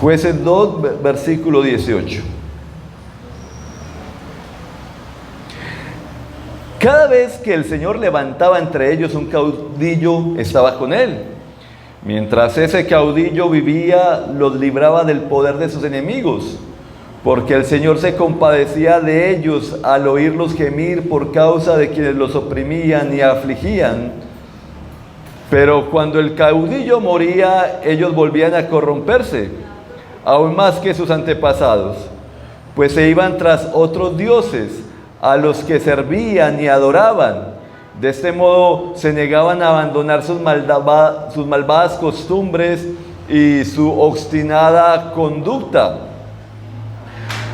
Jueces 2, versículo 18. Cada vez que el Señor levantaba entre ellos un caudillo, estaba con él. Mientras ese caudillo vivía, los libraba del poder de sus enemigos, porque el Señor se compadecía de ellos al oírlos gemir por causa de quienes los oprimían y afligían. Pero cuando el caudillo moría, ellos volvían a corromperse, aún más que sus antepasados, pues se iban tras otros dioses, a los que servían y adoraban. De este modo se negaban a abandonar sus malvadas costumbres y su obstinada conducta.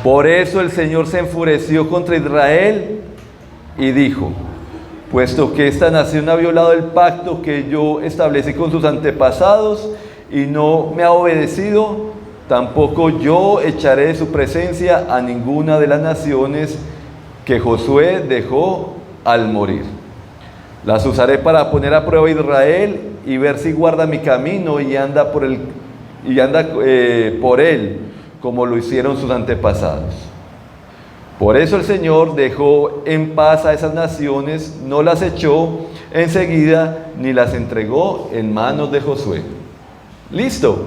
Por eso el Señor se enfureció contra Israel y dijo: puesto que esta nación ha violado el pacto que yo establecí con sus antepasados y no me ha obedecido, tampoco yo echaré de su presencia a ninguna de las naciones que Josué dejó al morir. Las usaré para poner a prueba a Israel y ver si guarda mi camino y anda por él, como lo hicieron sus antepasados. Por eso el Señor dejó en paz a esas naciones, no las echó enseguida, ni las entregó en manos de Josué. ¿Listo?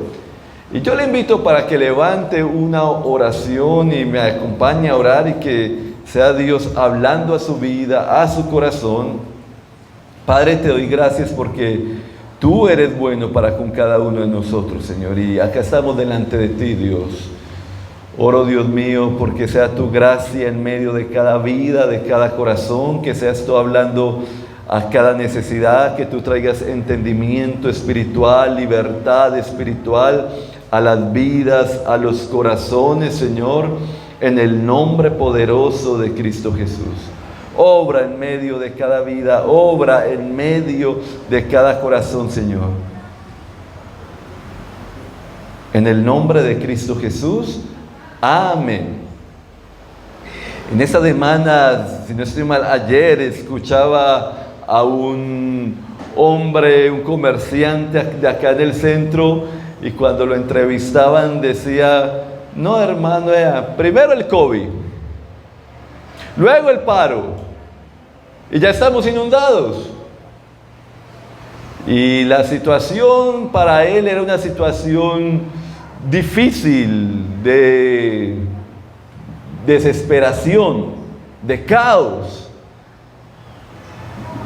Y yo le invito para que levante una oración y me acompañe a orar y que sea Dios hablando a su vida, a su corazón. Padre, te doy gracias porque tú eres bueno para con cada uno de nosotros, Señor. Y acá estamos delante de ti, Dios. Oro, Dios mío, porque sea tu gracia en medio de cada vida, de cada corazón, que seas tú hablando a cada necesidad, que tú traigas entendimiento espiritual, libertad espiritual a las vidas, a los corazones, Señor, en el nombre poderoso de Cristo Jesús. Obra en medio de cada vida, obra en medio de cada corazón, Señor. En el nombre de Cristo Jesús, amén. En esta semana, si no estoy mal, ayer escuchaba a un hombre, un comerciante de acá en el centro, y cuando lo entrevistaban decía: no, hermano, primero el COVID, luego el paro, y ya estamos inundados. Y la situación para él era una situación difícil, de desesperación, de caos.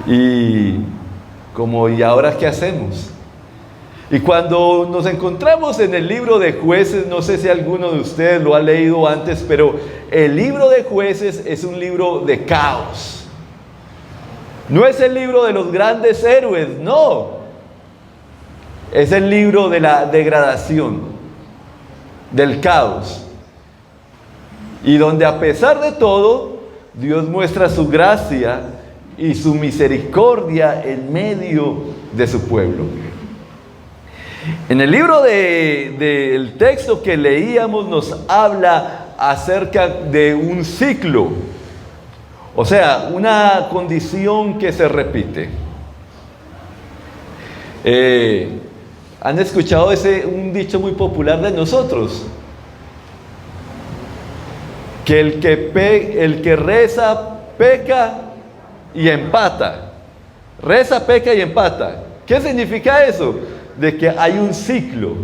Y ¿y ahora qué hacemos? Y cuando nos encontramos en el libro de Jueces, no sé si alguno de ustedes lo ha leído antes, pero el libro de Jueces es un libro de caos. No es el libro de los grandes héroes, no. Es el libro de la degradación, del caos. Y donde a pesar de todo, Dios muestra su gracia y su misericordia en medio de su pueblo. En el libro del texto que leíamos nos habla acerca de un ciclo, o sea, una condición que se repite. ¿Han escuchado un dicho muy popular de nosotros? Que el que reza, peca y empata. Reza, peca y empata. ¿Qué significa eso? De que hay un ciclo,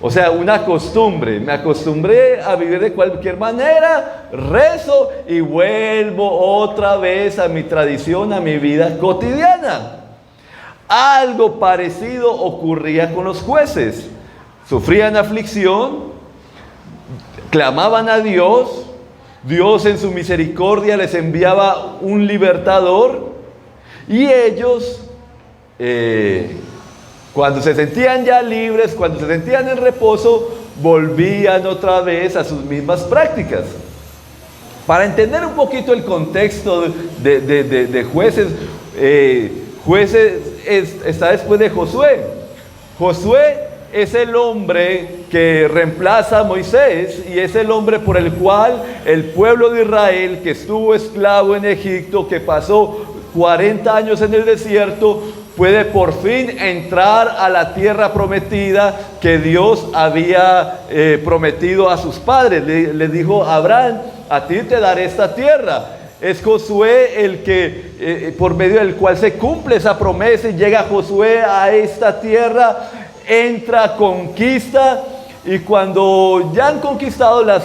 o sea, una costumbre. Me acostumbré a vivir de cualquier manera, rezo y vuelvo otra vez a mi tradición, a mi vida cotidiana. Algo parecido ocurría con los jueces. Sufrían aflicción, clamaban a Dios, Dios en su misericordia les enviaba un libertador, y ellos cuando se sentían ya libres, cuando se sentían en reposo, volvían otra vez a sus mismas prácticas. Para entender un poquito el contexto de Jueces, Jueces está después de Josué. Josué es el hombre que reemplaza a Moisés y es el hombre por el cual el pueblo de Israel, que estuvo esclavo en Egipto, que pasó 40 años en el desierto, puede por fin entrar a la tierra prometida que Dios había prometido a sus padres. Le dijo a Abraham: a ti te daré esta tierra. Es Josué el que, por medio del cual se cumple esa promesa, y llega Josué a esta tierra, entra, conquista, y cuando ya han conquistado las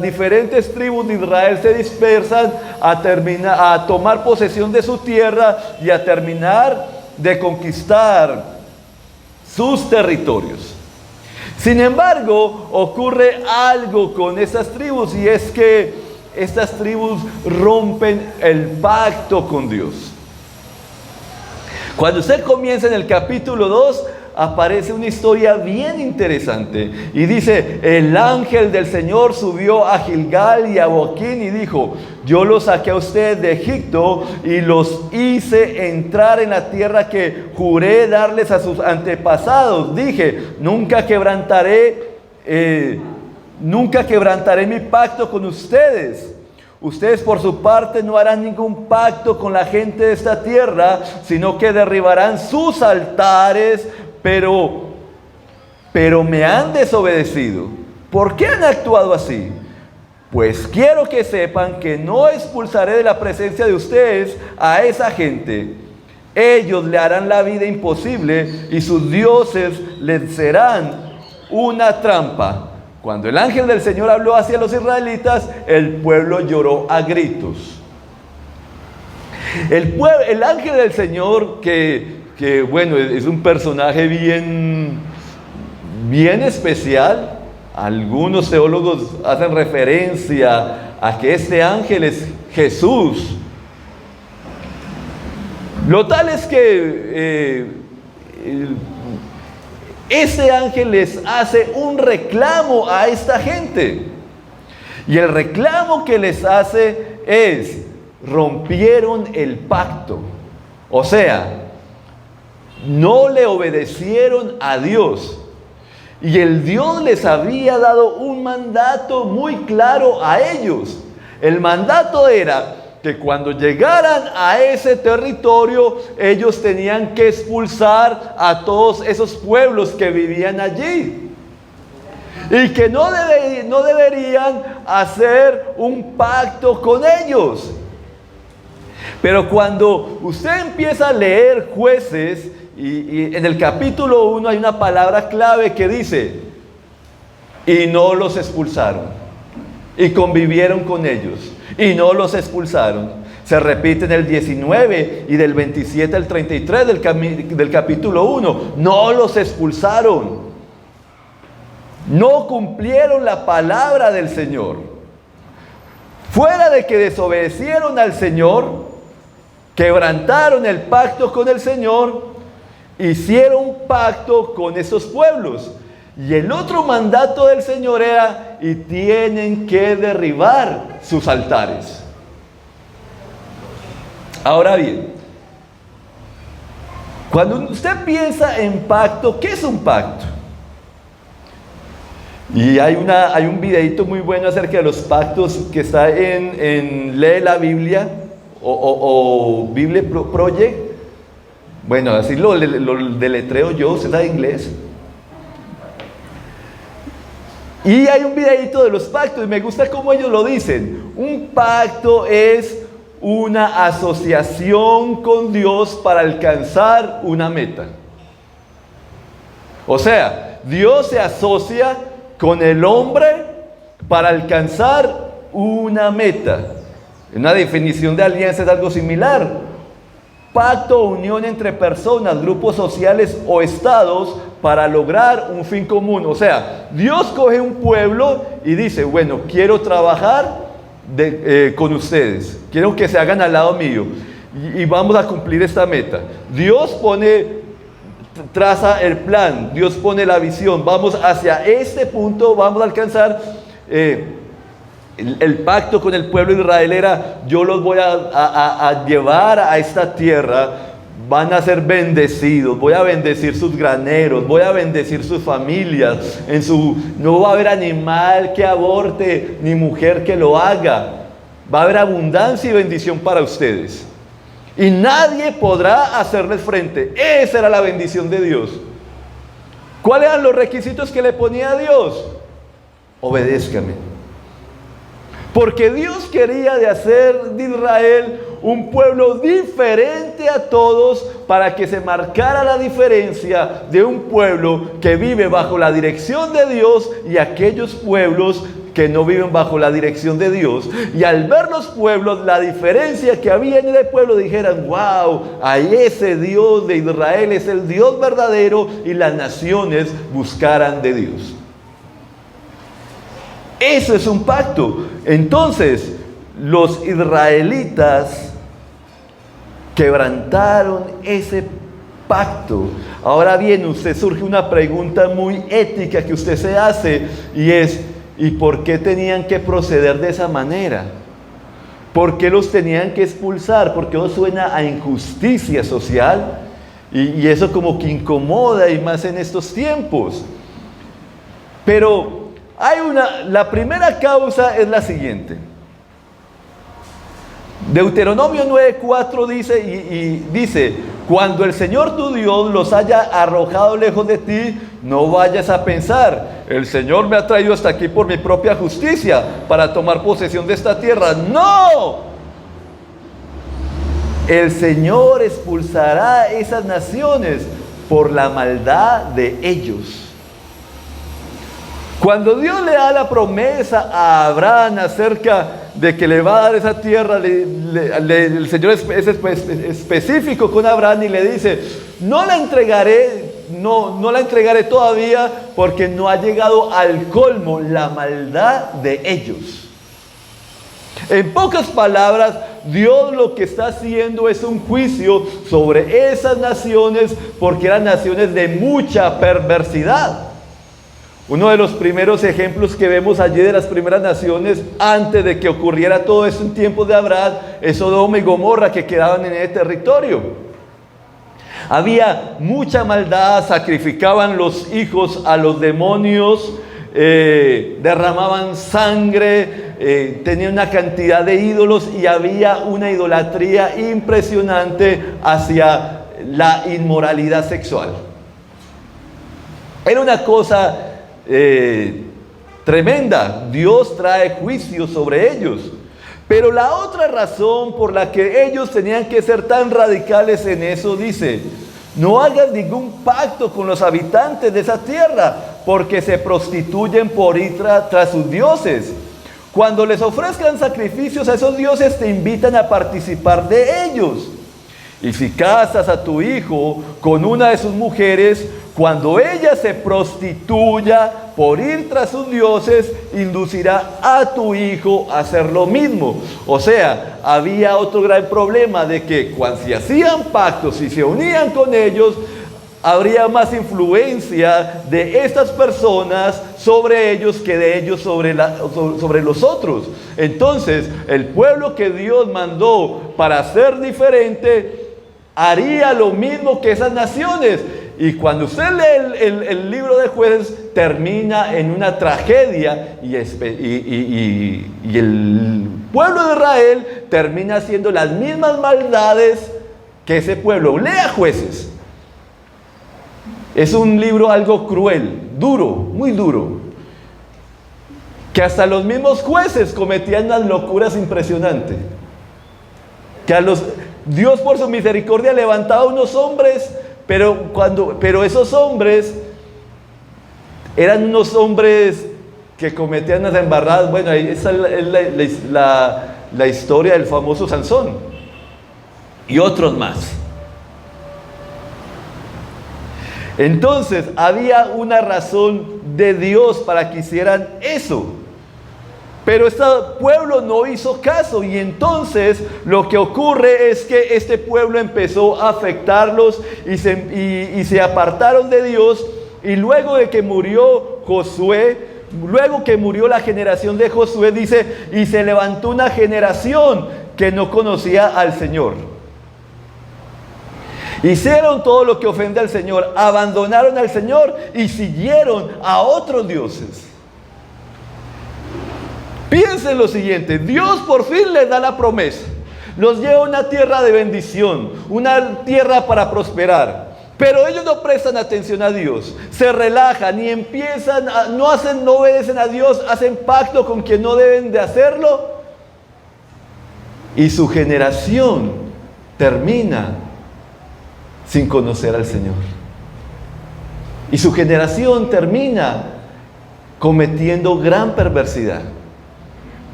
diferentes tribus de Israel, se dispersan a tomar posesión de su tierra y a terminar de conquistar sus territorios. Sin embargo, ocurre algo con estas tribus, y es que estas tribus rompen el pacto con Dios. Cuando usted comienza en el capítulo 2, aparece una historia bien interesante. Y dice: el ángel del Señor subió a Gilgal y a Boquín y dijo: yo los saqué a ustedes de Egipto y los hice entrar en la tierra que juré darles a sus antepasados. Dije: nunca quebrantaré mi pacto con ustedes. Ustedes por su parte no harán ningún pacto con la gente de esta tierra, sino que derribarán sus altares, pero me han desobedecido. ¿Por qué han actuado así? Pues quiero que sepan que no expulsaré de la presencia de ustedes a esa gente. Ellos le harán la vida imposible y sus dioses les serán una trampa. Cuando el ángel del Señor habló hacia los israelitas, el pueblo lloró a gritos. El ángel del Señor, que bueno, es un personaje bien especial. Algunos teólogos hacen referencia a que este ángel es Jesús. Lo tal es que ese ángel les hace un reclamo a esta gente. Y el reclamo que les hace es: rompieron el pacto. O sea, no le obedecieron a Dios. Y el Dios les había dado un mandato muy claro a ellos. El mandato era que cuando llegaran a ese territorio, ellos tenían que expulsar a todos esos pueblos que vivían allí. Y que no deberían hacer un pacto con ellos. Pero cuando usted empieza a leer Jueces, y en el capítulo 1 hay una palabra clave que dice: y no los expulsaron, y convivieron con ellos, y no los expulsaron. Se repite en el 19 y del 27 al 33 del capítulo 1. No los expulsaron. No cumplieron la palabra del Señor. Fuera de que desobedecieron al Señor, quebrantaron el pacto con el Señor, hicieron un pacto con esos pueblos. Y el otro mandato del Señor era: y tienen que derribar sus altares. Ahora bien, cuando usted piensa en pacto, ¿qué es un pacto? Y hay un videito muy bueno acerca de los pactos que está en Lee la Biblia o Bible Project. Bueno, así lo deletreo yo, usted sabe inglés. Y hay un videito de los pactos, y me gusta cómo ellos lo dicen. Un pacto es una asociación con Dios para alcanzar una meta. O sea, Dios se asocia con el hombre para alcanzar una meta. Una definición de alianza es algo similar. Pacto o unión entre personas, grupos sociales o estados para lograr un fin común. O sea, Dios coge un pueblo y dice: bueno, quiero trabajar con ustedes, quiero que se hagan al lado mío y vamos a cumplir esta meta. Dios traza el plan, Dios pone la visión, vamos hacia este punto, vamos a alcanzar. El pacto con el pueblo de Israel era: yo los voy a llevar a esta tierra, van a ser bendecidos, voy a bendecir sus graneros, voy a bendecir sus familias, no va a haber animal que aborte, ni mujer que lo haga, va a haber abundancia y bendición para ustedes. y nadie podrá hacerles frente. Esa era la bendición de Dios. ¿Cuáles eran los requisitos que le ponía a Dios? Obedézcame. Porque Dios quería de hacer de Israel un pueblo diferente a todos, para que se marcara la diferencia de un pueblo que vive bajo la dirección de Dios y aquellos pueblos que no viven bajo la dirección de Dios. Y al ver los pueblos, la diferencia que había en el pueblo, dijeran: wow, ahí ese Dios de Israel es el Dios verdadero, y las naciones buscaran de Dios. Eso es un pacto. Entonces, los israelitas quebrantaron ese pacto. Ahora bien, usted surge una pregunta muy ética que usted se hace, y es: ¿y por qué tenían que proceder de esa manera? ¿Por qué los tenían que expulsar? Porque eso suena a injusticia social, y eso como que incomoda, y más en estos tiempos. Pero la primera causa es la siguiente. Deuteronomio 9:4 dice: cuando el Señor tu Dios los haya arrojado lejos de ti, no vayas a pensar: el Señor me ha traído hasta aquí por mi propia justicia, para tomar posesión de esta tierra. ¡No! El Señor expulsará esas naciones por la maldad de ellos. Cuando Dios le da la promesa a Abraham acerca de que le va a dar esa tierra, el Señor es específico con Abraham y le dice: no la entregaré todavía, porque no ha llegado al colmo la maldad de ellos. En pocas palabras, Dios lo que está haciendo es un juicio sobre esas naciones, porque eran naciones de mucha perversidad. Uno de los primeros ejemplos que vemos allí de las primeras naciones, antes de que ocurriera todo esto en tiempos de Abraham, es Sodoma y Gomorra, que quedaban en ese territorio. Había mucha maldad, sacrificaban los hijos a los demonios, derramaban sangre, tenían una cantidad de ídolos, y había una idolatría impresionante hacia la inmoralidad sexual. Era una cosa tremenda. Dios trae juicio sobre ellos. Pero la otra razón por la que ellos tenían que ser tan radicales en eso, dice: no hagas ningún pacto con los habitantes de esa tierra, porque se prostituyen por ir tras sus dioses. Cuando les ofrezcan sacrificios a esos dioses, te invitan a participar de ellos. Y si casas a tu hijo con una de sus mujeres, cuando ella se prostituya por ir tras sus dioses, inducirá a tu hijo a hacer lo mismo. O sea, había otro gran problema, de que cuando se hacían pactos y se unían con ellos, habría más influencia de estas personas sobre ellos que de ellos sobre los otros. Entonces, el pueblo que Dios mandó para ser diferente haría lo mismo que esas naciones. Y cuando usted lee el libro de Jueces, termina en una tragedia, y el pueblo de Israel termina haciendo las mismas maldades que ese pueblo. Lea Jueces. Es un libro algo cruel, duro, muy duro, que hasta los mismos jueces cometían unas locuras impresionantes, Dios por su misericordia levantaba unos hombres, pero esos hombres eran unos hombres que cometían unas embarradas. Bueno, ahí está la historia del famoso Sansón y otros más. Entonces, había una razón de Dios para que hicieran eso. Pero este pueblo no hizo caso, y entonces lo que ocurre es que este pueblo empezó a afectarlos y se apartaron de Dios. Y luego de que murió Josué, luego que murió la generación de Josué, dice: y se levantó una generación que no conocía al Señor. Hicieron todo lo que ofende al Señor, abandonaron al Señor y siguieron a otros dioses. Piensen lo siguiente: Dios por fin les da la promesa. los lleva a una tierra de bendición, una tierra para prosperar. Pero ellos no prestan atención a Dios, se relajan y empiezan, no obedecen a Dios, hacen pacto con quien no deben de hacerlo. Y su generación termina sin conocer al Señor. Y su generación termina cometiendo gran perversidad.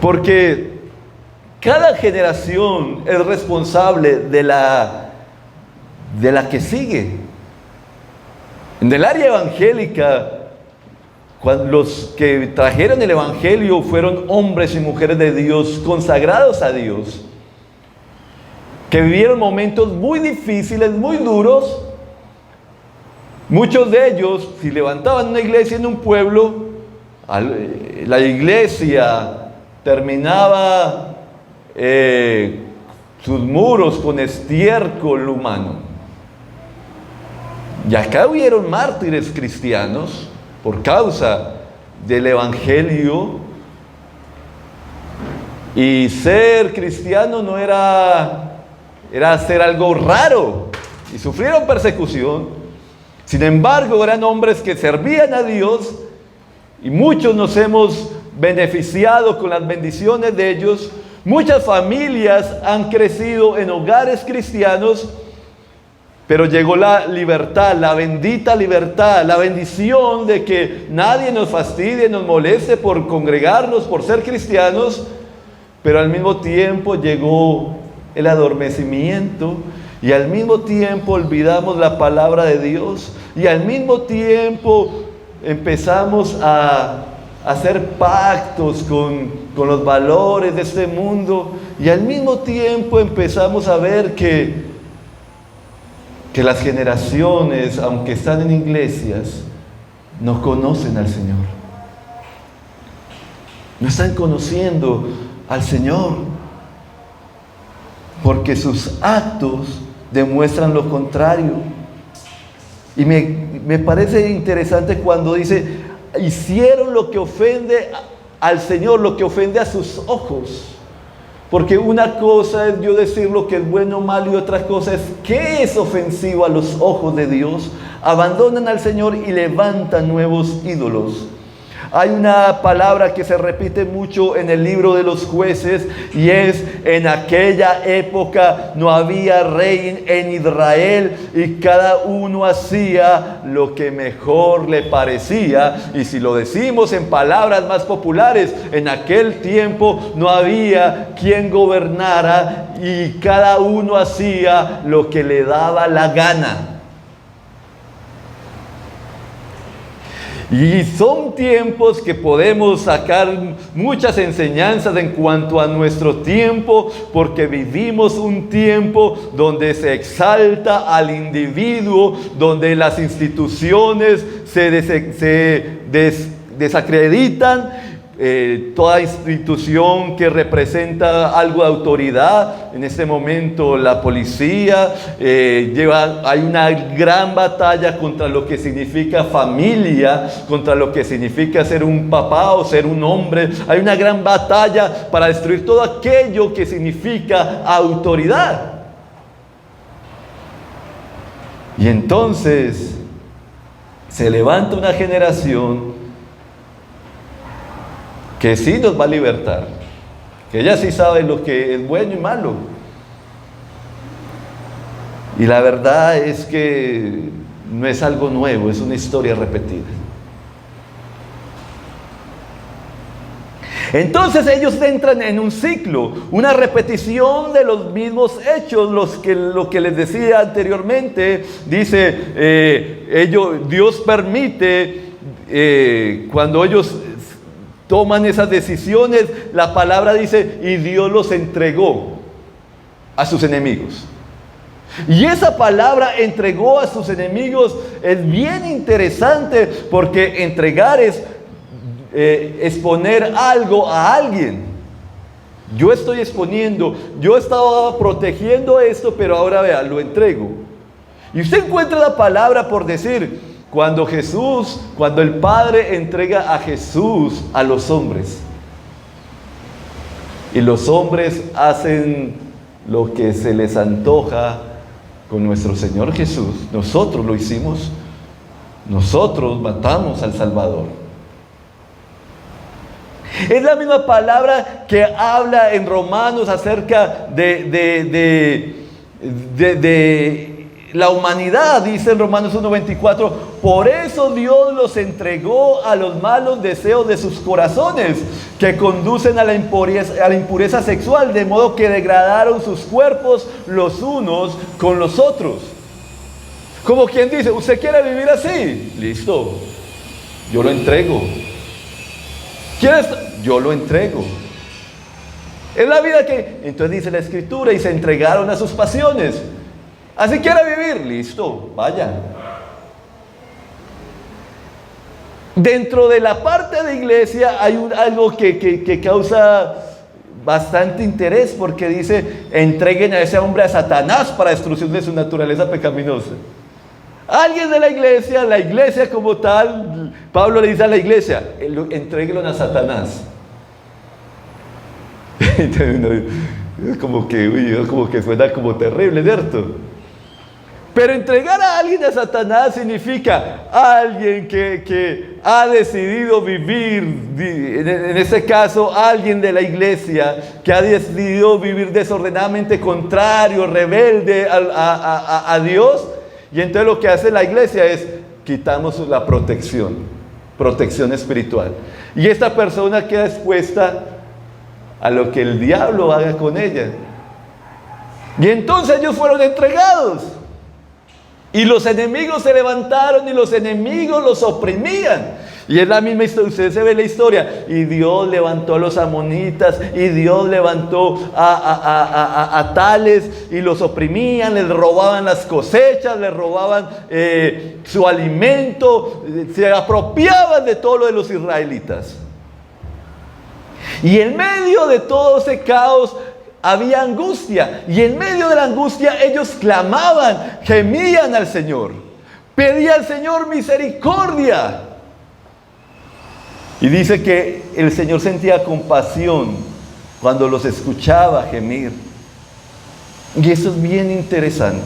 Porque cada generación es responsable de la que sigue. En el área evangélica, los que trajeron el evangelio fueron hombres y mujeres de Dios, consagrados a Dios, que vivieron momentos muy difíciles, muy duros. Muchos de ellos, si levantaban una iglesia en un pueblo, la iglesia terminaba sus muros con estiércol humano. Y acá hubieron mártires cristianos por causa del evangelio, y ser cristiano no era hacer algo raro, y sufrieron persecución. Sin embargo, eran hombres que servían a Dios, y muchos nos hemos beneficiado con las bendiciones de ellos. Muchas familias han crecido en hogares cristianos, pero llegó la libertad, la bendita libertad, la bendición de que nadie nos fastidie, nos moleste por congregarnos, por ser cristianos, pero al mismo tiempo llegó el adormecimiento, y al mismo tiempo olvidamos la palabra de Dios, y al mismo tiempo empezamos a hacer pactos con los valores de este mundo, y al mismo tiempo empezamos a ver que las generaciones, aunque están en iglesias, no conocen al Señor. No están conociendo al Señor, porque sus actos demuestran lo contrario. Y me parece interesante cuando dice, hicieron lo que ofende al Señor, lo que ofende a sus ojos. Porque una cosa es yo decir lo que es bueno o malo, y otra cosa es qué es ofensivo a los ojos de Dios. Abandonan al Señor y levantan nuevos ídolos. Hay una palabra que se repite mucho en el libro de los Jueces, y es: en aquella época no había rey en Israel, y cada uno hacía lo que mejor le parecía. Y si lo decimos en palabras más populares, en aquel tiempo no había quien gobernara, y cada uno hacía lo que le daba la gana. Y son tiempos que podemos sacar muchas enseñanzas en cuanto a nuestro tiempo, porque vivimos un tiempo donde se exalta al individuo, donde las instituciones se desacreditan. Toda institución que representa algo de autoridad, en este momento la policía, hay una gran batalla contra lo que significa familia, contra lo que significa ser un papá o ser un hombre. Hay una gran batalla para destruir todo aquello que significa autoridad. Y entonces se levanta una generación que sí nos va a libertar, que ella sí sabe lo que es bueno y malo. Y la verdad es que no es algo nuevo, es una historia repetida. Entonces ellos entran en un ciclo, una repetición de los mismos hechos, lo que les decía anteriormente. Dice, Dios permite, cuando ellos toman esas decisiones, la palabra dice, y Dios los entregó a sus enemigos. Y esa palabra, entregó a sus enemigos, es bien interesante, porque entregar es exponer algo a alguien. Yo estoy exponiendo, yo estaba protegiendo esto, pero ahora vea, lo entrego. Y usted encuentra la palabra por decir, cuando el Padre entrega a Jesús a los hombres. Y los hombres hacen lo que se les antoja con nuestro Señor Jesús. Nosotros lo hicimos. Nosotros matamos al Salvador. Es la misma palabra que habla en Romanos acerca de la humanidad. Dice en Romanos 1:24: por eso Dios los entregó a los malos deseos de sus corazones, que conducen a la impureza sexual, de modo que degradaron sus cuerpos los unos con los otros. Como quien dice: ¿usted quiere vivir así? Listo, yo lo entrego. ¿Quieres? Yo lo entrego. Es la vida que... Entonces dice la Escritura: y se entregaron a sus pasiones. Así quiere vivir, listo, vaya. Dentro de la parte de iglesia hay algo que causa bastante interés, porque dice: entreguen a ese hombre a Satanás para destrucción de su naturaleza pecaminosa. Alguien de la iglesia como tal, Pablo le dice a la iglesia: entréguenlo a Satanás. Es como que suena como terrible, ¿cierto? Pero entregar a alguien a Satanás significa alguien que ha decidido vivir, en este caso alguien de la iglesia que ha decidido vivir desordenadamente, contrario, rebelde a Dios. Y entonces lo que hace la iglesia es: quitamos la protección espiritual. Y esta persona queda expuesta a lo que el diablo haga con ella. Y entonces ellos fueron entregados. Y los enemigos se levantaron y los enemigos los oprimían. Y es la misma historia, usted se ve la historia. Y Dios levantó a los amonitas, y Dios levantó a tales, y los oprimían, les robaban las cosechas, les robaban su alimento, se apropiaban de todo lo de los israelitas. Y en medio de todo ese caos había angustia, y en medio de la angustia ellos clamaban, gemían al Señor, pedían al Señor misericordia. Y dice que el Señor sentía compasión cuando los escuchaba gemir. Y eso es bien interesante,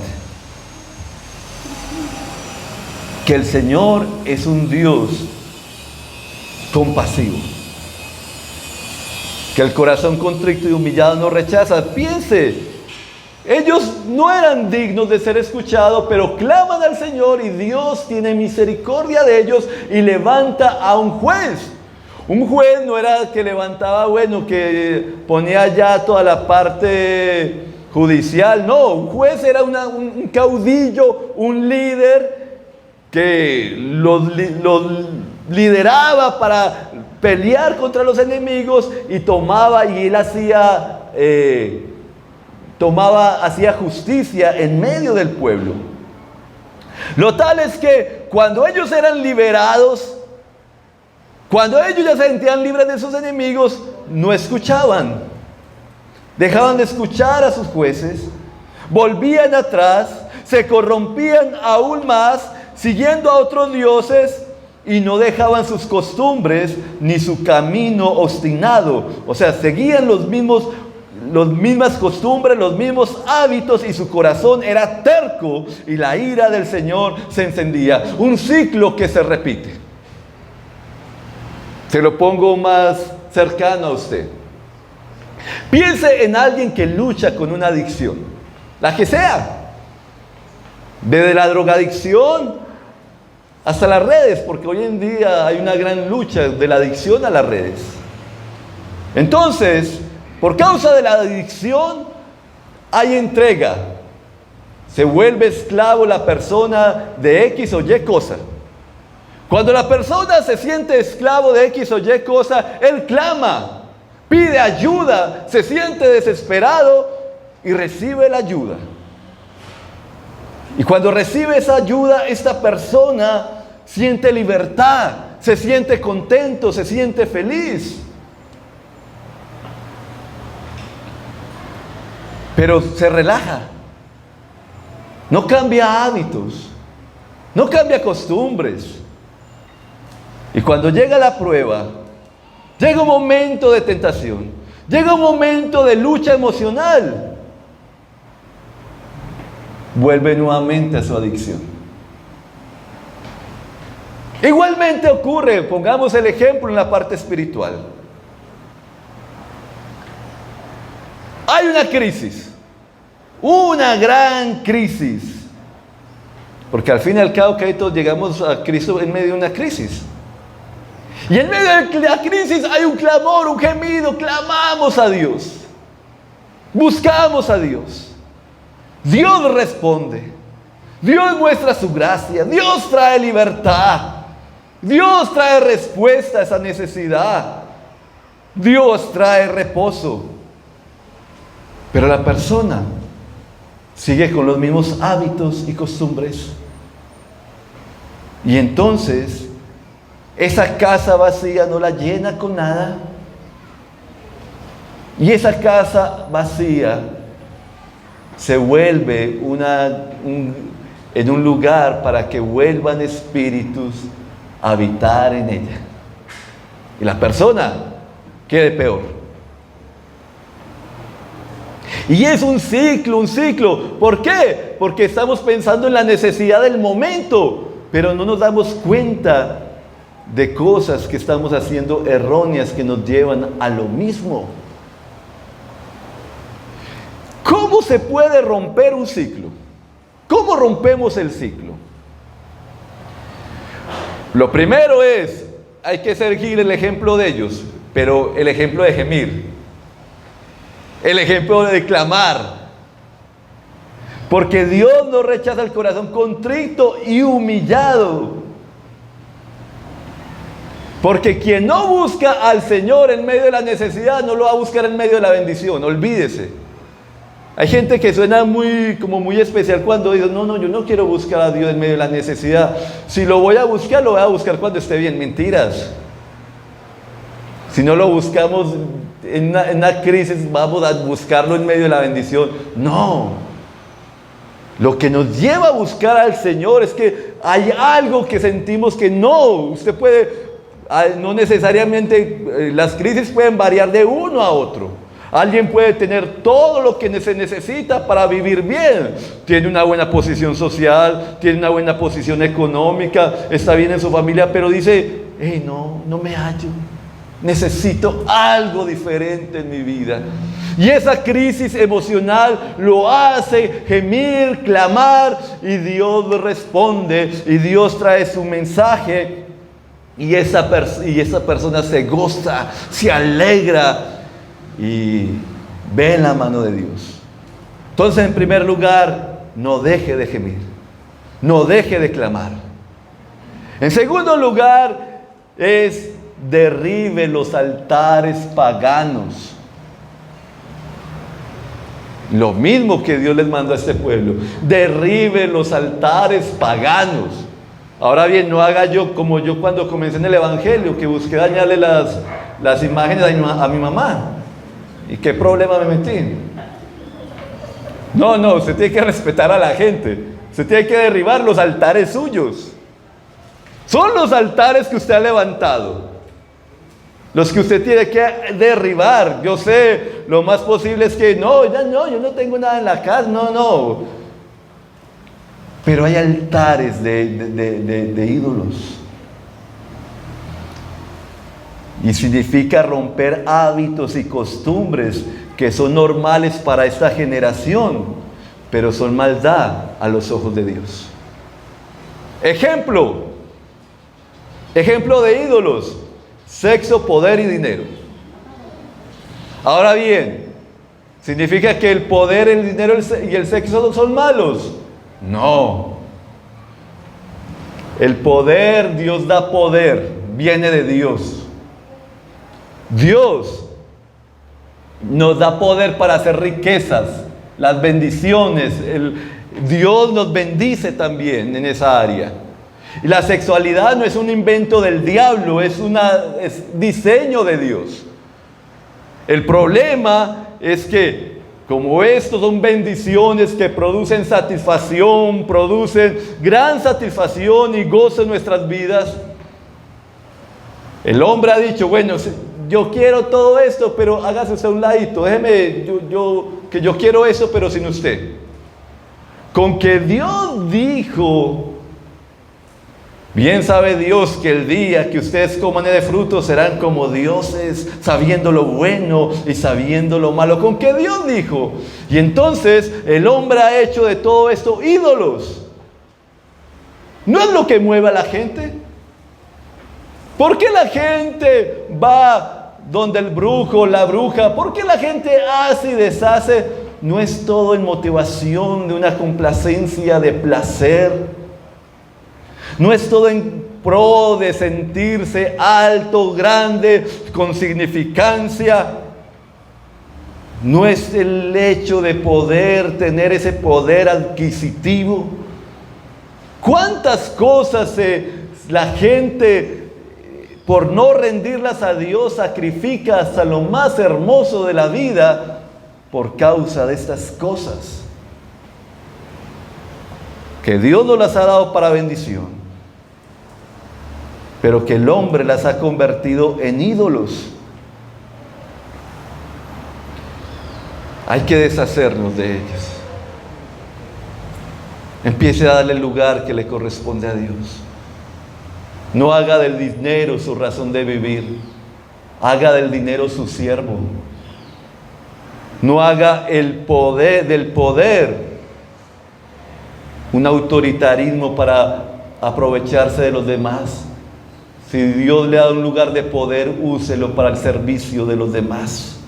que el Señor es un Dios compasivo, que el corazón contrito y humillado no rechaza. Piense, ellos no eran dignos de ser escuchados, pero claman al Señor y Dios tiene misericordia de ellos y levanta a un juez. Un juez no era que levantaba, que ponía ya toda la parte judicial. No, un juez era un caudillo, un líder que los lideraba para pelear contra los enemigos, y él hacía justicia en medio del pueblo. Lo tal es que cuando ellos eran liberados, cuando ellos ya se sentían libres de sus enemigos, no escuchaban. Dejaban de escuchar a sus jueces, volvían atrás, se corrompían aún más, siguiendo a otros dioses, y no dejaban sus costumbres ni su camino obstinado. O sea, seguían las mismas costumbres, los mismos hábitos, y su corazón era terco, y la ira del Señor se encendía. Un ciclo que se repite. Se lo pongo más cercano a usted. Piense en alguien que lucha con una adicción, la que sea, desde la drogadicción hasta las redes, porque hoy en día hay una gran lucha de la adicción a las redes. Entonces, por causa de la adicción hay entrega. Se vuelve esclavo la persona de X o Y cosa. Cuando la persona se siente esclavo de X o Y cosa, él clama, pide ayuda, se siente desesperado y recibe la ayuda. Y cuando recibe esa ayuda, esta persona siente libertad, se siente contento, se siente feliz. Pero se relaja, no cambia hábitos, no cambia costumbres. Y cuando llega la prueba, llega un momento de tentación, Llega un momento de lucha emocional. Vuelve nuevamente a su adicción. Igualmente ocurre, pongamos el ejemplo en la parte espiritual. Hay una crisis, una gran crisis. Porque al fin y al cabo, que todos llegamos a Cristo en medio de una crisis. Y en medio de la crisis hay un clamor, un gemido, clamamos a Dios. Buscamos a Dios. Dios responde. Dios muestra su gracia. Dios trae libertad. Dios trae respuesta a esa necesidad. Dios trae reposo. Pero la persona sigue con los mismos hábitos y costumbres. Y entonces, esa casa vacía no la llena con nada. Y esa casa vacía se vuelve en un lugar para que vuelvan espíritus a habitar en ella. Y la persona quede peor. Y es un ciclo, un ciclo. ¿Por qué? Porque estamos pensando en la necesidad del momento, pero no nos damos cuenta de cosas que estamos haciendo erróneas que nos llevan a lo mismo. ¿Cómo se puede romper un ciclo? ¿Cómo rompemos el ciclo? Lo primero es, hay que seguir el ejemplo de ellos, pero el ejemplo de gemir, el ejemplo de clamar. Porque Dios no rechaza el corazón contrito y humillado. Porque quien no busca al Señor en medio de la necesidad, no lo va a buscar en medio de la bendición, olvídese. Hay gente que suena como muy especial cuando dice, no, yo no quiero buscar a Dios en medio de la necesidad. Si lo voy a buscar cuando esté bien. Mentiras. Si no lo buscamos en una crisis, vamos a buscarlo en medio de la bendición. No. Lo que nos lleva a buscar al Señor es que hay algo que sentimos que no. Usted puede, no necesariamente, las crisis pueden variar de uno a otro. Alguien puede tener todo lo que se necesita para vivir bien. Tiene una buena posición social, tiene una buena posición económica, está bien en su familia, pero dice, no me hallo. Necesito algo diferente en mi vida. Y esa crisis emocional lo hace gemir, clamar, y Dios responde, y Dios trae su mensaje, y esa persona se goza, se alegra, y ve la mano de Dios. Entonces, en primer lugar, no deje de gemir, no deje de clamar. En segundo lugar, derribe los altares paganos. Lo mismo que Dios les mandó a este pueblo: derribe los altares paganos. Ahora bien, no haga yo como yo cuando comencé en el Evangelio, que busqué dañarle las imágenes a mi mamá. ¿Y qué problema me metí? No, usted tiene que respetar a la gente. Usted tiene que derribar los altares suyos. Son los altares que usted ha levantado, los que usted tiene que derribar. Yo sé, lo más posible es que yo no tengo nada en la casa, no. Pero hay altares de ídolos. Y significa romper hábitos y costumbres que son normales para esta generación, pero son maldad a los ojos de Dios. Ejemplo de ídolos: sexo, poder y dinero. Ahora bien, ¿significa que el poder, el dinero y el sexo son malos? No. El poder, Dios da poder, viene de Dios. Dios nos da poder para hacer riquezas, las bendiciones. Dios nos bendice también en esa área. Y la sexualidad no es un invento del diablo, es diseño de Dios. El problema es que, como estos son bendiciones que producen satisfacción, producen gran satisfacción y gozo en nuestras vidas, el hombre ha dicho, bueno, yo quiero todo esto, pero hágase usted a un ladito, déjeme, que yo quiero eso, pero sin usted. Con que Dios dijo, bien sabe Dios que el día que ustedes coman de fruto serán como dioses, sabiendo lo bueno y sabiendo lo malo. Con que Dios dijo. Y entonces el hombre ha hecho de todo esto ídolos. ¿No es lo que mueve a la gente? ¿Por qué la gente va donde el brujo, la bruja? ¿Por qué la gente hace y deshace? No es todo en motivación de una complacencia de placer. No es todo en pro de sentirse alto, grande, con significancia. No es el hecho de poder tener ese poder adquisitivo. ¿Cuántas cosas la gente, por no rendirlas a Dios, sacrifica hasta lo más hermoso de la vida por causa de estas cosas? Que Dios nos las ha dado para bendición, pero que el hombre las ha convertido en ídolos. Hay que deshacernos de ellas. Empiece a darle el lugar que le corresponde a Dios. No haga del dinero su razón de vivir. Haga del dinero su siervo. No haga del poder un autoritarismo para aprovecharse de los demás. Si Dios le ha dado un lugar de poder, úselo para el servicio de los demás.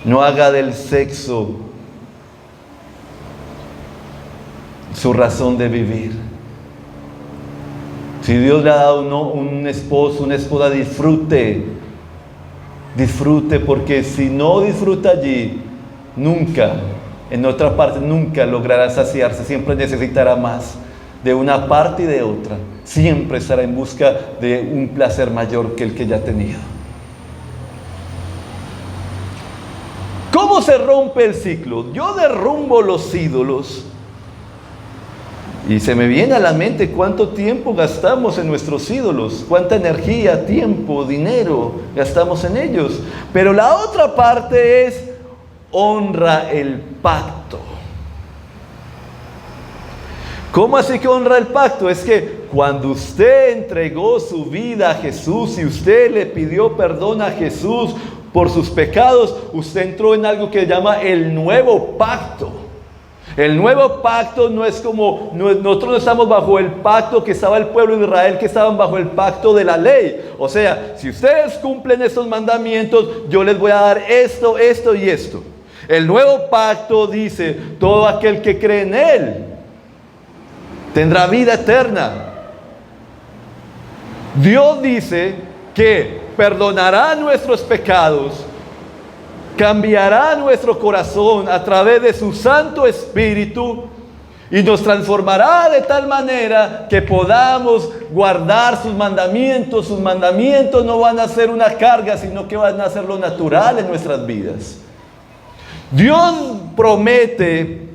No haga del sexo su razón de vivir. Si Dios le ha dado un esposo, una esposa, disfrute, porque si no disfruta allí, nunca, en otra parte, nunca logrará saciarse, siempre necesitará más, de una parte y de otra, siempre estará en busca de un placer mayor que el que ya ha tenido. ¿Cómo se rompe el ciclo? Yo derrumbo los ídolos. Y se me viene a la mente cuánto tiempo gastamos en nuestros ídolos, cuánta energía, tiempo, dinero gastamos en ellos. Pero la otra parte es honra el pacto. ¿Cómo así que honra el pacto? Es que cuando usted entregó su vida a Jesús y usted le pidió perdón a Jesús por sus pecados, usted entró en algo que se llama el nuevo pacto. El nuevo pacto no es como, nosotros no estamos bajo el pacto que estaba el pueblo de Israel, que estaban bajo el pacto de la ley. O sea, si ustedes cumplen estos mandamientos, yo les voy a dar esto, esto y esto. El nuevo pacto dice, todo aquel que cree en Él tendrá vida eterna. Dios dice que perdonará nuestros pecados, cambiará nuestro corazón a través de su Santo Espíritu y nos transformará de tal manera que podamos guardar sus mandamientos. Sus mandamientos no van a ser una carga, sino que van a ser lo natural en nuestras vidas. Dios promete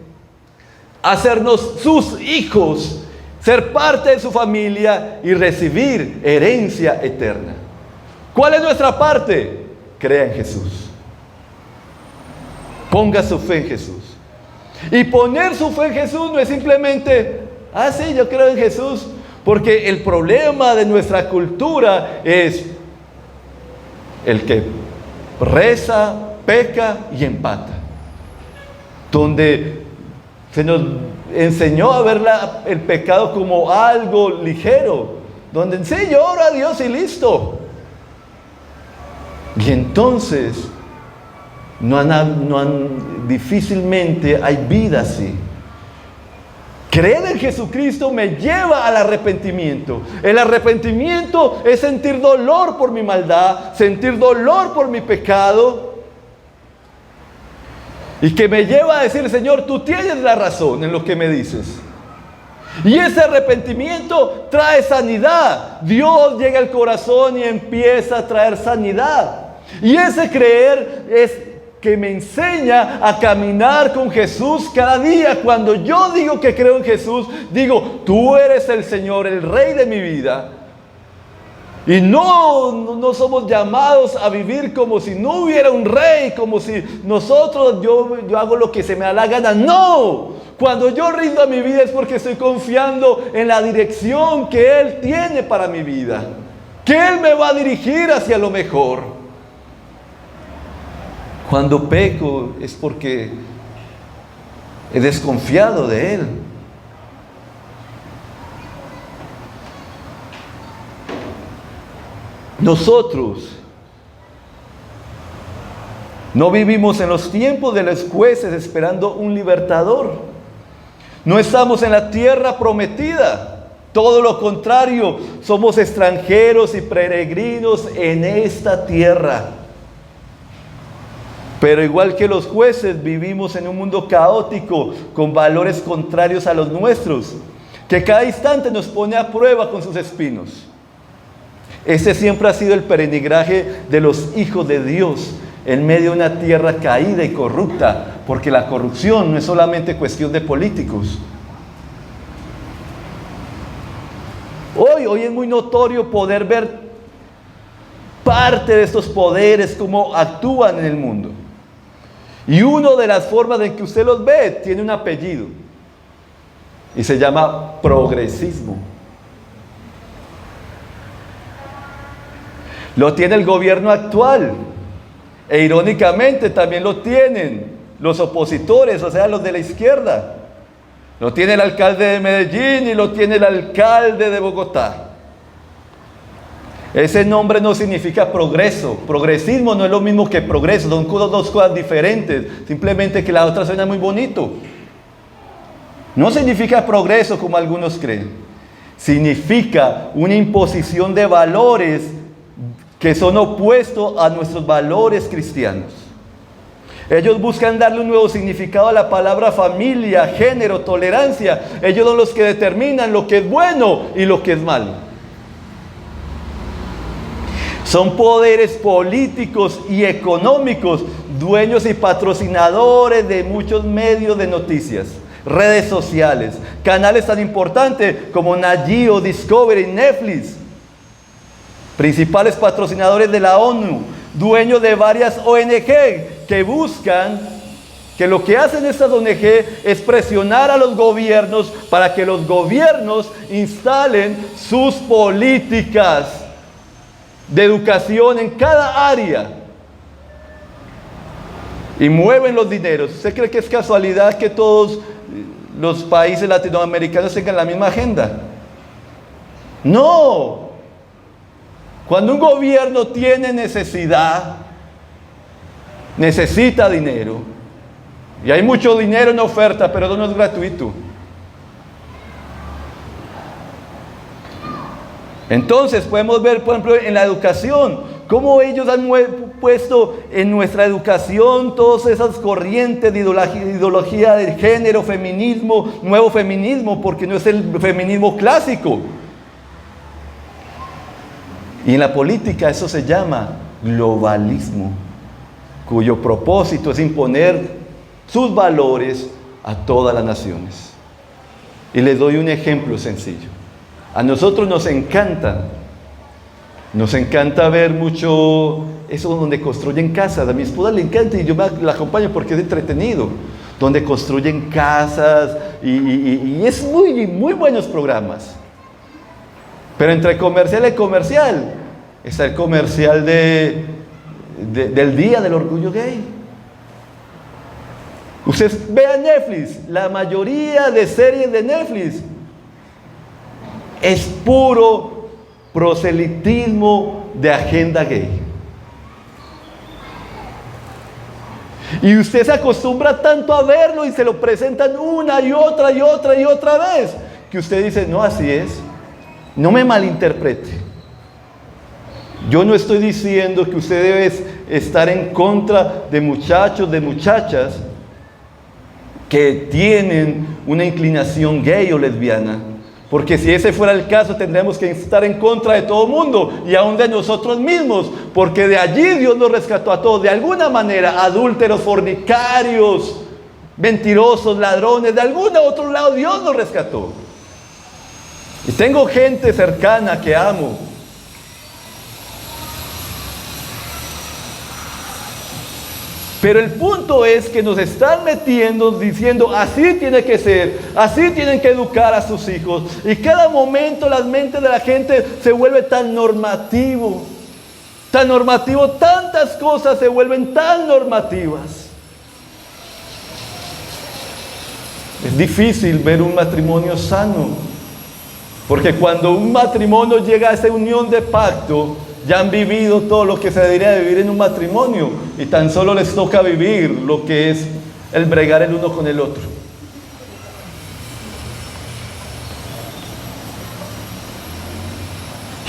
hacernos sus hijos, ser parte de su familia y recibir herencia eterna. ¿Cuál es nuestra parte? Crea en Jesús. Ponga su fe en Jesús. Y poner su fe en Jesús no es simplemente, sí, yo creo en Jesús. Porque el problema de nuestra cultura es el que reza, peca y empata. Donde se nos enseñó a ver el pecado como algo ligero. Donde sí, yo oro a Dios y listo. Y entonces difícilmente hay vida así. Creer en Jesucristo me lleva al arrepentimiento. El arrepentimiento es sentir dolor por mi maldad, sentir dolor por mi pecado, y que me lleva a decir, Señor, tú tienes la razón en lo que me dices. Y ese arrepentimiento trae sanidad. Dios llega al corazón y empieza a traer sanidad. Y ese creer es que me enseña a caminar con Jesús cada día. Cuando yo digo que creo en Jesús, digo, tú eres el Señor, el Rey de mi vida. Y no somos llamados a vivir como si no hubiera un rey, como si nosotros, yo hago lo que se me da la gana. No, cuando yo rindo a mi vida es porque estoy confiando en la dirección que Él tiene para mi vida, que Él me va a dirigir hacia lo mejor. Cuando peco es porque he desconfiado de Él. Nosotros no vivimos en los tiempos de los jueces esperando un libertador. No estamos en la tierra prometida. Todo lo contrario, somos extranjeros y peregrinos en esta tierra. Pero igual que los jueces, vivimos en un mundo caótico con valores contrarios a los nuestros, que cada instante nos pone a prueba con sus espinos. Ese siempre ha sido el peregrinaje de los hijos de Dios en medio de una tierra caída y corrupta, porque la corrupción no es solamente cuestión de políticos. Hoy es muy notorio poder ver parte de estos poderes, cómo actúan en el mundo. Y una de las formas en que usted los ve tiene un apellido y se llama progresismo. Lo tiene el gobierno actual e irónicamente también lo tienen los opositores, o sea, los de la izquierda. Lo tiene el alcalde de Medellín y lo tiene el alcalde de Bogotá. Ese nombre no significa progreso. Progresismo no es lo mismo que progreso, son dos cosas diferentes, simplemente que la otra suena muy bonito. No significa progreso como algunos creen. Significa una imposición de valores que son opuestos a nuestros valores cristianos. Ellos buscan darle un nuevo significado a la palabra familia, género, tolerancia. Ellos son los que determinan lo que es bueno y lo que es malo. Son poderes políticos y económicos, dueños y patrocinadores de muchos medios de noticias, redes sociales, canales tan importantes como Nat Geo, Discovery, Netflix. Principales patrocinadores de la ONU, dueños de varias ONG que buscan, que lo que hacen estas ONG es presionar a los gobiernos para que los gobiernos instalen sus políticas de educación en cada área y mueven los dineros. ¿Usted cree que es casualidad que todos los países latinoamericanos tengan la misma agenda? No. Cuando un gobierno tiene necesidad, necesita dinero, y hay mucho dinero en oferta, pero no es gratuito. Entonces podemos ver, por ejemplo, en la educación, cómo ellos han puesto en nuestra educación todas esas corrientes de ideología de género, feminismo, nuevo feminismo, porque no es el feminismo clásico. Y en la política eso se llama globalismo, cuyo propósito es imponer sus valores a todas las naciones. Y les doy un ejemplo sencillo. A nosotros nos encanta ver mucho eso donde construyen casas. A mi esposa le encanta y yo la acompaño porque es entretenido. Donde construyen casas y es muy buenos programas. Pero entre comercial y comercial está el comercial del Día del Orgullo Gay. Usted vea Netflix, la mayoría de series de Netflix es puro proselitismo de agenda gay. Y usted se acostumbra tanto a verlo y se lo presentan una y otra vez, que usted dice, no, así es. No me malinterprete. Yo no estoy diciendo que usted debe estar en contra de muchachos, de muchachas que tienen una inclinación gay o lesbiana. Porque si ese fuera el caso, tendríamos que estar en contra de todo el mundo y aún de nosotros mismos, porque de allí Dios nos rescató a todos. De alguna manera, adúlteros, fornicarios, mentirosos, ladrones, de algún otro lado Dios nos rescató. Y tengo gente cercana que amo, Pero el punto es que nos están metiendo diciendo, así tiene que ser, así tienen que educar a sus hijos. Y cada momento la mente de la gente se vuelve tan normativo, tantas cosas se vuelven tan normativas. Es difícil ver un matrimonio sano, porque cuando un matrimonio llega a esa unión de pacto, ya han vivido todo lo que se debería de vivir en un matrimonio y tan solo les toca vivir lo que es el bregar el uno con el otro.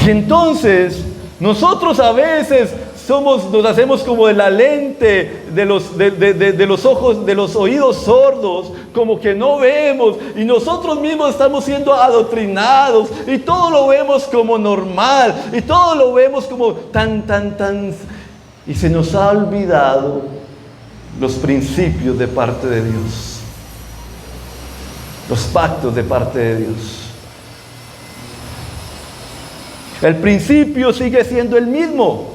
Y entonces nosotros a veces nos hacemos como de la lente de los ojos, de los oídos sordos, como que no vemos, y nosotros mismos estamos siendo adoctrinados, y todo lo vemos como normal, y todo lo vemos como tan, y se nos ha olvidado los principios de parte de Dios, los pactos de parte de Dios. El principio sigue siendo el mismo.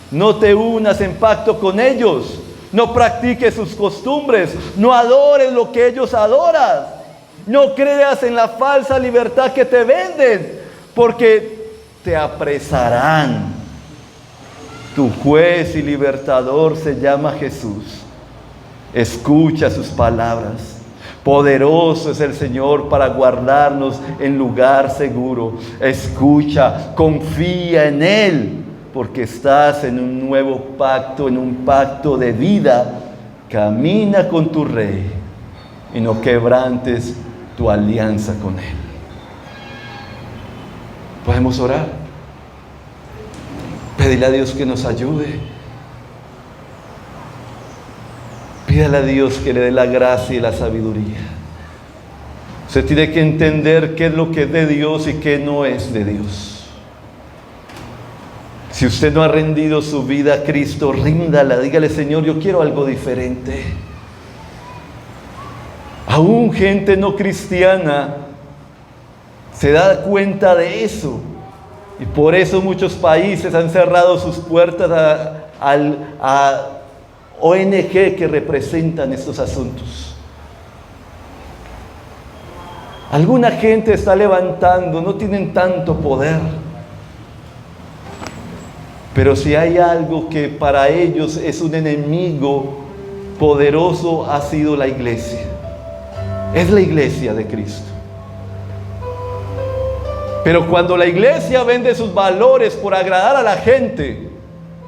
No te unas en pacto con ellos, no practiques sus costumbres, no adores lo que ellos adoran, no creas en la falsa libertad que te venden, porque te apresarán. Tu juez y libertador se llama Jesús. Escucha sus palabras. Poderoso es el Señor para guardarnos en lugar seguro. Escucha, confía en Él, porque estás en un nuevo pacto, en un pacto de vida. Camina con tu Rey y no quebrantes tu alianza con Él. Podemos orar, pedirle a Dios que nos ayude, pídale a Dios que le dé la gracia y la sabiduría. Usted tiene que entender qué es lo que es de Dios y qué no es de Dios. Si usted no ha rendido su vida a Cristo, ríndala, dígale: Señor, yo quiero algo diferente. Aún gente no cristiana se da cuenta de eso, y por eso muchos países han cerrado sus puertas a ONG que representan estos asuntos. Alguna gente está levantando, no tienen tanto poder, pero si hay algo que para ellos es un enemigo poderoso, ha sido la iglesia. Es la iglesia de Cristo. Pero cuando la iglesia vende sus valores por agradar a la gente,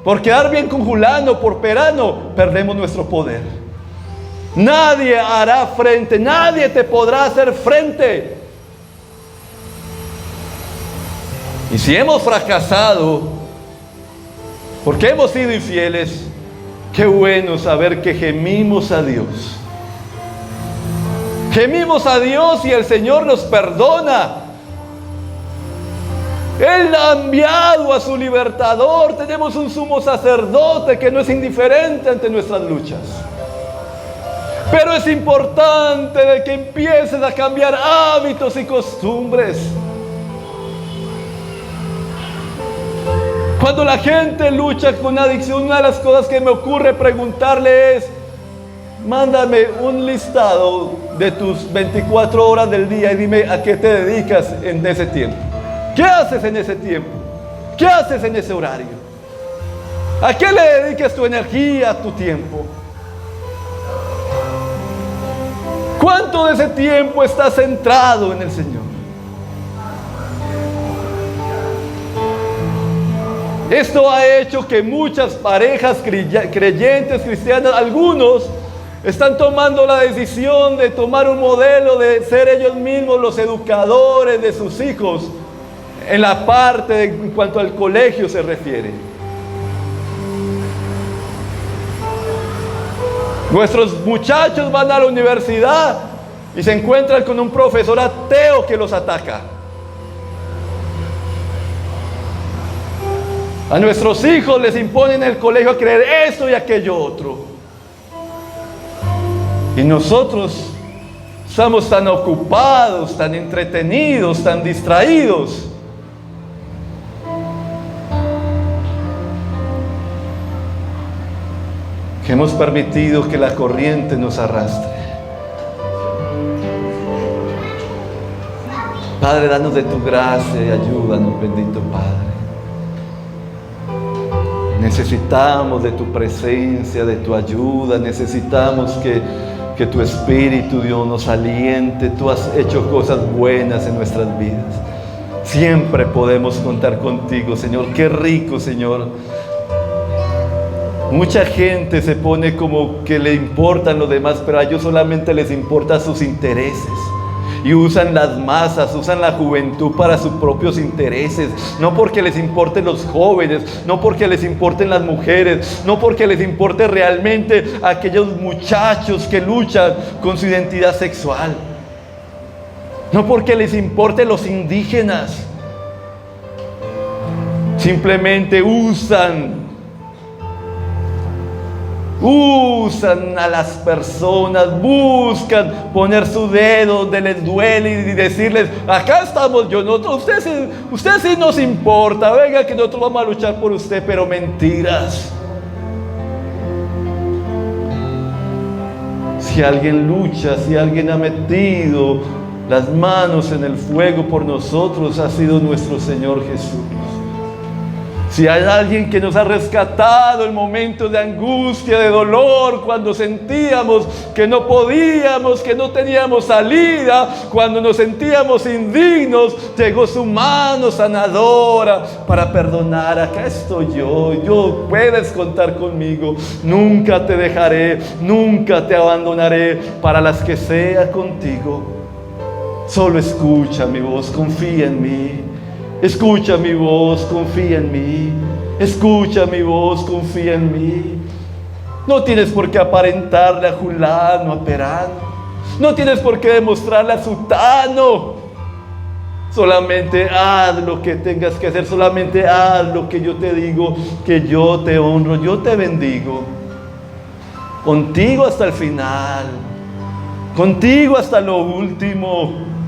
por quedar bien con fulano, por perano, perdemos nuestro poder. Nadie hará frente, nadie te podrá hacer frente. Y si hemos fracasado, porque hemos sido infieles, qué bueno saber que gemimos a Dios. Gemimos a Dios y el Señor nos perdona. Él ha enviado a su libertador. Tenemos un sumo sacerdote que no es indiferente ante nuestras luchas. Pero es importante de que empieces a cambiar hábitos y costumbres. Cuando la gente lucha con adicción, una de las cosas que me ocurre preguntarle es: mándame un listado de tus 24 horas del día y dime a qué te dedicas en ese tiempo. ¿Qué haces en ese tiempo? ¿Qué haces en ese horario? ¿A qué le dedicas tu energía, tu tiempo? ¿Cuánto de ese tiempo está centrado en el Señor? Esto ha hecho que muchas parejas creyentes cristianas, algunos están tomando la decisión de tomar un modelo de ser ellos mismos los educadores de sus hijos en la parte en cuanto al colegio se refiere. Nuestros muchachos van a la universidad y se encuentran con un profesor ateo que los ataca. A nuestros hijos les imponen en el colegio a creer esto y aquello otro. Y nosotros estamos tan ocupados, tan entretenidos, tan distraídos, que hemos permitido que la corriente nos arrastre. Padre, danos de tu gracia y ayúdanos, bendito Padre. Necesitamos de tu presencia, de tu ayuda. Necesitamos que tu Espíritu, Dios, nos aliente. Tú has hecho cosas buenas en nuestras vidas. Siempre podemos contar contigo, Señor. Qué rico, Señor. Mucha gente se pone como que le importan los demás, pero a ellos solamente les importan sus intereses. Y usan las masas, usan la juventud para sus propios intereses. No porque les importen los jóvenes, no porque les importen las mujeres, no porque les importe realmente aquellos muchachos que luchan con su identidad sexual. No porque les importen los indígenas. Simplemente usan a las personas, buscan poner su dedo donde les duele y decirles: acá estamos, usted sí nos importa, venga que nosotros vamos a luchar por usted. Pero mentiras. Si alguien lucha, si alguien ha metido las manos en el fuego por nosotros, ha sido nuestro Señor Jesús. Si hay alguien que nos ha rescatado en momentos de angustia, de dolor, cuando sentíamos que no podíamos, que no teníamos salida, cuando nos sentíamos indignos, llegó su mano sanadora para perdonar. Acá estoy yo, puedes contar conmigo, nunca te dejaré, nunca te abandonaré, para las que sea contigo. Solo escucha mi voz, confía en mí. Escucha mi voz, confía en mí. Escucha mi voz, confía en mí. No tienes por qué aparentarle a Julano, a Perano. No tienes por qué demostrarle a Sutano. Solamente haz lo que tengas que hacer. Solamente haz lo que yo te digo, que yo te honro, yo te bendigo. Contigo hasta el final. Contigo hasta lo último.